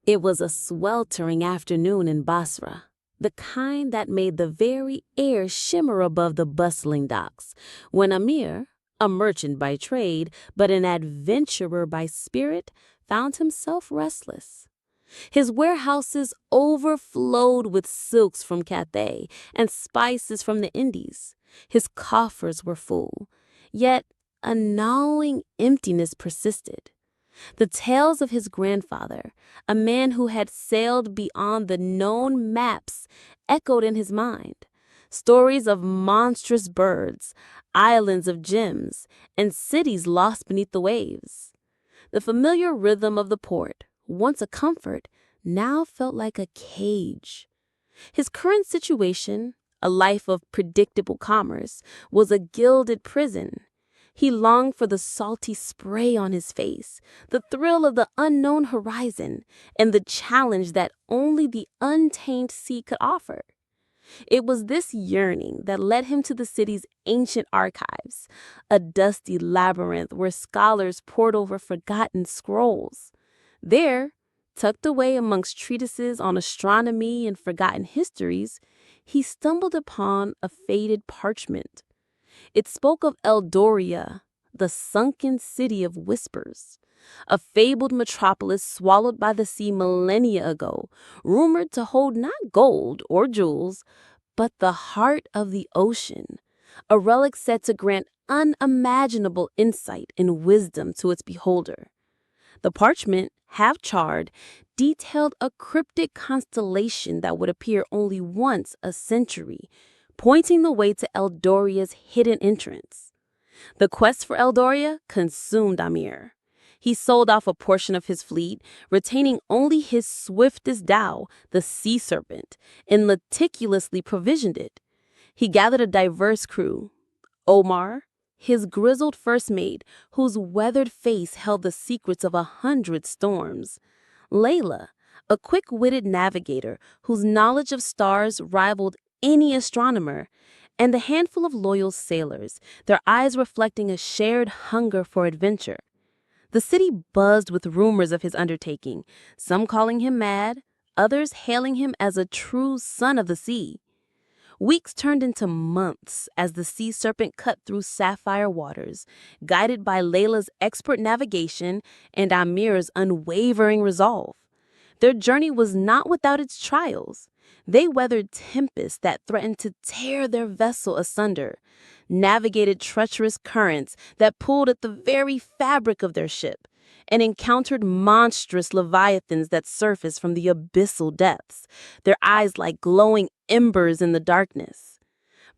It was a sweltering afternoon in Basra, the kind that made the very air shimmer above the bustling docks, when Amir, a merchant by trade but an adventurer by spirit, found himself restless. His warehouses overflowed with silks from Cathay and spices from the Indies. His coffers were full, yet a gnawing emptiness persisted. The tales of his grandfather, a man who had sailed beyond the known maps, echoed in his mind. Stories of monstrous birds, islands of gems, and cities lost beneath the waves. The familiar rhythm of the port, once a comfort, now felt like a cage. His current situation, a life of predictable commerce, was a gilded prison. He longed for the salty spray on his face, the thrill of the unknown horizon, and the challenge that only the untamed sea could offer. It was this yearning that led him to the city's ancient archives, a dusty labyrinth where scholars pored over forgotten scrolls. There, tucked away amongst treatises on astronomy and forgotten histories, he stumbled upon a faded parchment. It spoke of Eldoria, the sunken city of whispers, a fabled metropolis swallowed by the sea millennia ago, rumored to hold not gold or jewels, but the heart of the ocean, a relic said to grant unimaginable insight and wisdom to its beholder. The parchment, half charred, detailed a cryptic constellation that would appear only once a century, pointing the way to Eldoria's hidden entrance. The quest for Eldoria consumed Amir. He sold off a portion of his fleet, retaining only his swiftest dhow, the sea serpent, and meticulously provisioned it. He gathered a diverse crew. Omar, his grizzled first mate, whose weathered face held the secrets of 100 storms. Layla, a quick-witted navigator whose knowledge of stars rivaled any astronomer, and a handful of loyal sailors, their eyes reflecting a shared hunger for adventure. The city buzzed with rumors of his undertaking, some calling him mad, others hailing him as a true son of the sea. Weeks turned into months as the sea serpent cut through sapphire waters, guided by Layla's expert navigation and Amir's unwavering resolve. Their journey was not without its trials. They weathered tempests that threatened to tear their vessel asunder, navigated treacherous currents that pulled at the very fabric of their ship, and encountered monstrous leviathans that surfaced from the abyssal depths, their eyes like glowing embers in the darkness.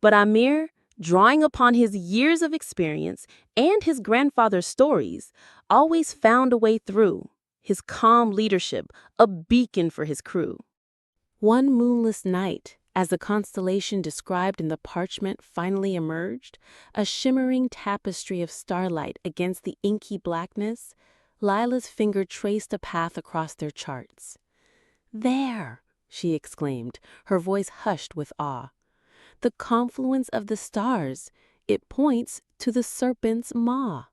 But Amir, drawing upon his years of experience and his grandfather's stories, always found a way through, his calm leadership a beacon for his crew. One moonless night, as the constellation described in the parchment finally emerged, a shimmering tapestry of starlight against the inky blackness, Lila's finger traced a path across their charts. "There!" she exclaimed, her voice hushed with awe. "The confluence of the stars. It points to the serpent's maw."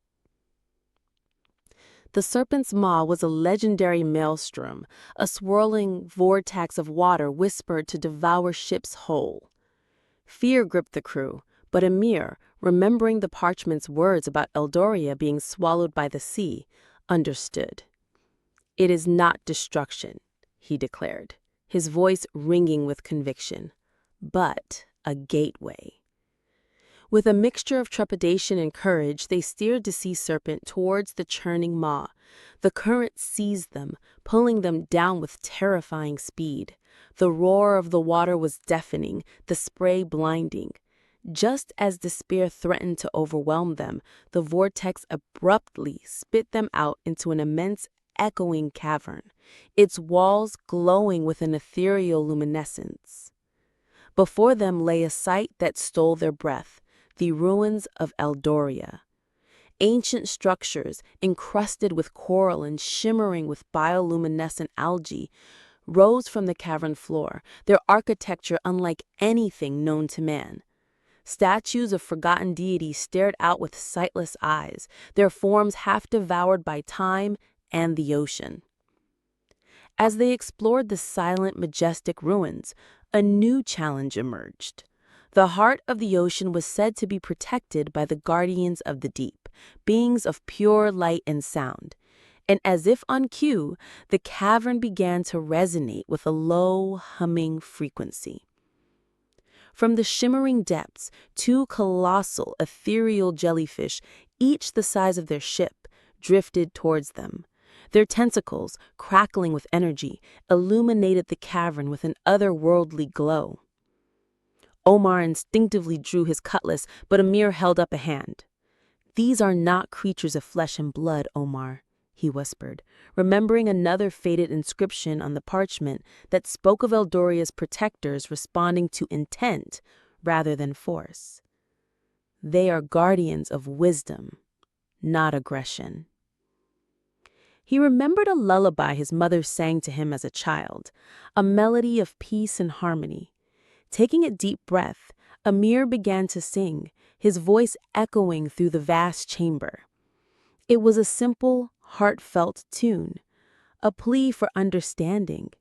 The serpent's maw was a legendary maelstrom, a swirling vortex of water whispered to devour ships whole. Fear gripped the crew, but Amir, remembering the parchment's words about Eldoria being swallowed by the sea, understood. "It is not destruction," he declared, his voice ringing with conviction, "but a gateway." With a mixture of trepidation and courage, they steered the sea serpent towards the churning maw. The current seized them, pulling them down with terrifying speed. The roar of the water was deafening, the spray blinding. Just as despair threatened to overwhelm them, the vortex abruptly spit them out into an immense echoing cavern, its walls glowing with an ethereal luminescence. Before them lay a sight that stole their breath. The ruins of Eldoria. Ancient structures, encrusted with coral and shimmering with bioluminescent algae, rose from the cavern floor, their architecture unlike anything known to man. Statues of forgotten deities stared out with sightless eyes, their forms half devoured by time and the ocean. As they explored the silent, majestic ruins, a new challenge emerged. The heart of the ocean was said to be protected by the guardians of the deep, beings of pure light and sound. And as if on cue, the cavern began to resonate with a low, humming frequency. From the shimmering depths, two colossal, ethereal jellyfish, each the size of their ship, drifted towards them. Their tentacles, crackling with energy, illuminated the cavern with an otherworldly glow. Omar instinctively drew his cutlass, but Amir held up a hand. "These are not creatures of flesh and blood, Omar," he whispered, remembering another faded inscription on the parchment that spoke of Eldoria's protectors responding to intent rather than force. "They are guardians of wisdom, not aggression." He remembered a lullaby his mother sang to him as a child, a melody of peace and harmony. Taking a deep breath, Amir began to sing, his voice echoing through the vast chamber. It was a simple, heartfelt tune, a plea for understanding.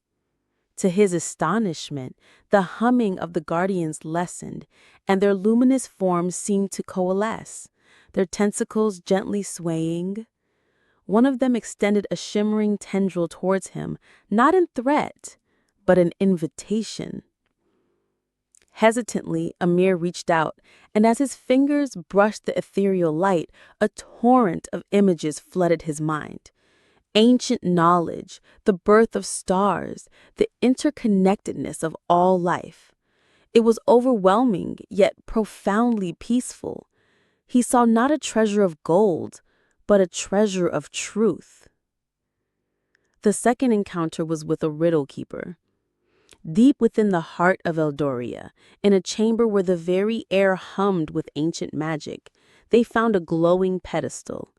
To his astonishment, the humming of the guardians lessened, and their luminous forms seemed to coalesce, their tentacles gently swaying. One of them extended a shimmering tendril towards him, not in threat, but an invitation. Hesitantly, Amir reached out, and as his fingers brushed the ethereal light, a torrent of images flooded his mind. Ancient knowledge, the birth of stars, the interconnectedness of all life. It was overwhelming, yet profoundly peaceful. He saw not a treasure of gold, but a treasure of truth. The second encounter was with a riddle keeper. Deep within the heart of Eldoria, in a chamber where the very air hummed with ancient magic, they found a glowing pedestal.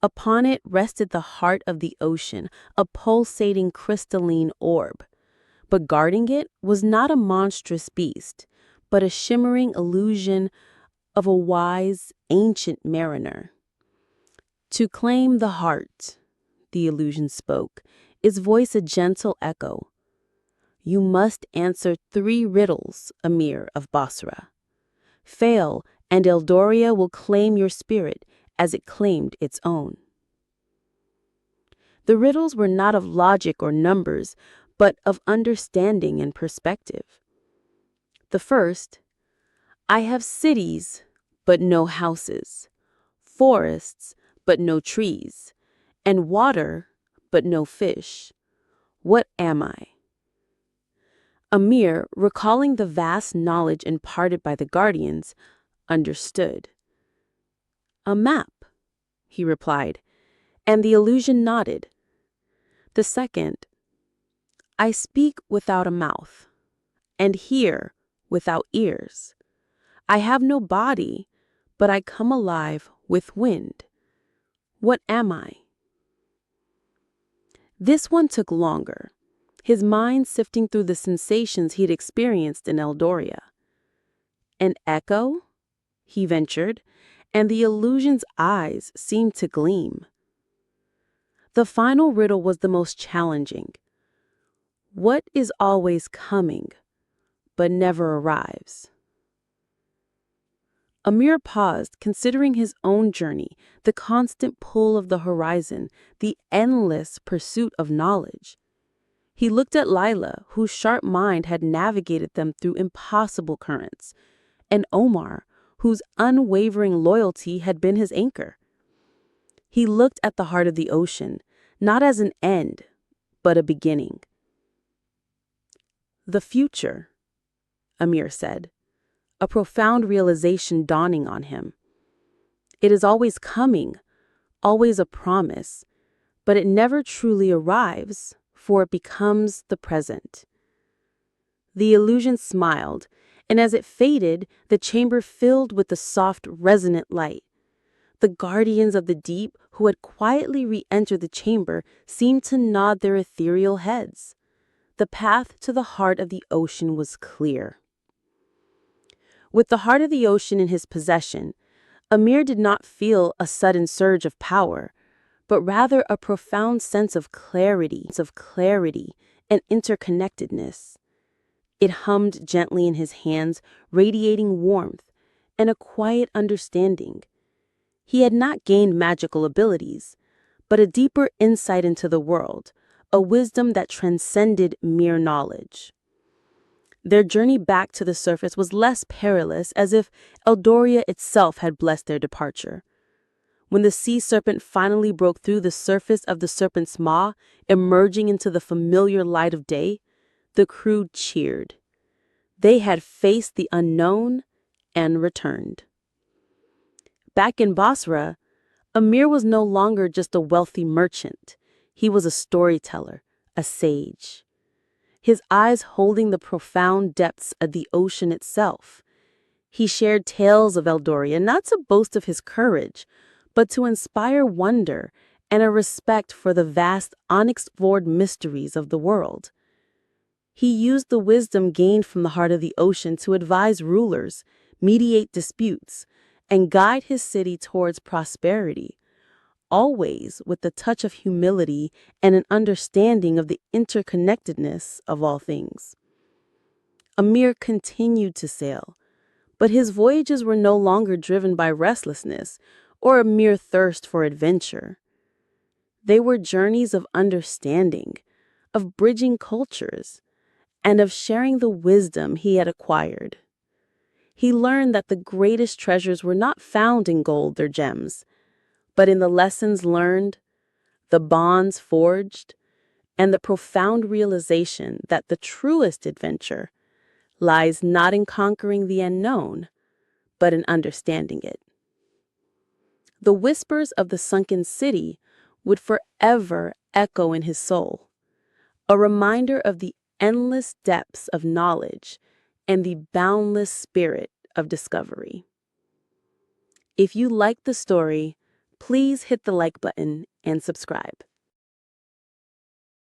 Upon it rested the heart of the ocean, a pulsating crystalline orb. But guarding it was not a monstrous beast, but a shimmering illusion of a wise, ancient mariner. "To claim the heart," the illusion spoke, its voice a gentle echo. "You must answer 3 riddles, Amir of Basra. Fail, and Eldoria will claim your spirit as it claimed its own." The riddles were not of logic or numbers, but of understanding and perspective. The first: "I have cities, but no houses, forests, but no trees, and water, but no fish. What am I?" Amir, recalling the vast knowledge imparted by the guardians, understood. "A map," he replied, and the illusion nodded. The second: "I speak without a mouth, and hear without ears. I have no body, but I come alive with wind. What am I?" This one took longer, his mind sifting through the sensations he'd experienced in Eldoria. "An echo?" he ventured, and the illusion's eyes seemed to gleam. The final riddle was the most challenging. What is always coming, but never arrives? Amir paused, considering his own journey, the constant pull of the horizon, the endless pursuit of knowledge. He looked at Lila, whose sharp mind had navigated them through impossible currents, and Omar, whose unwavering loyalty had been his anchor. He looked at the heart of the ocean, not as an end, but a beginning. "The future," Amir said, a profound realization dawning on him. "It is always coming, always a promise, but it never truly arrives, for it becomes the present." The illusion smiled, and as it faded, the chamber filled with the soft, resonant light. The guardians of the deep, who had quietly re-entered the chamber, seemed to nod their ethereal heads. The path to the heart of the ocean was clear. With the heart of the ocean in his possession, Amir did not feel a sudden surge of power, but rather a profound sense of clarity and interconnectedness. It hummed gently in his hands, radiating warmth and a quiet understanding. He had not gained magical abilities, but a deeper insight into the world, a wisdom that transcended mere knowledge. Their journey back to the surface was less perilous, as if Eldoria itself had blessed their departure. When the sea serpent finally broke through the surface of the serpent's maw, emerging into the familiar light of day, the crew cheered. They had faced the unknown and returned. Back in Basra, Amir was no longer just a wealthy merchant. He was a storyteller, a sage. His eyes holding the profound depths of the ocean itself. He shared tales of Eldoria not to boast of his courage, but to inspire wonder and a respect for the vast, unexplored mysteries of the world. He used the wisdom gained from the heart of the ocean to advise rulers, mediate disputes, and guide his city towards prosperity, always with the touch of humility and an understanding of the interconnectedness of all things. Amir continued to sail, but his voyages were no longer driven by restlessness or a mere thirst for adventure. They were journeys of understanding, of bridging cultures, and of sharing the wisdom he had acquired. He learned that the greatest treasures were not found in gold or gems, but in the lessons learned, the bonds forged, and the profound realization that the truest adventure lies not in conquering the unknown, but in understanding it. The whispers of the sunken city would forever echo in his soul, a reminder of the endless depths of knowledge and the boundless spirit of discovery. If you like the story, please hit the like button and subscribe.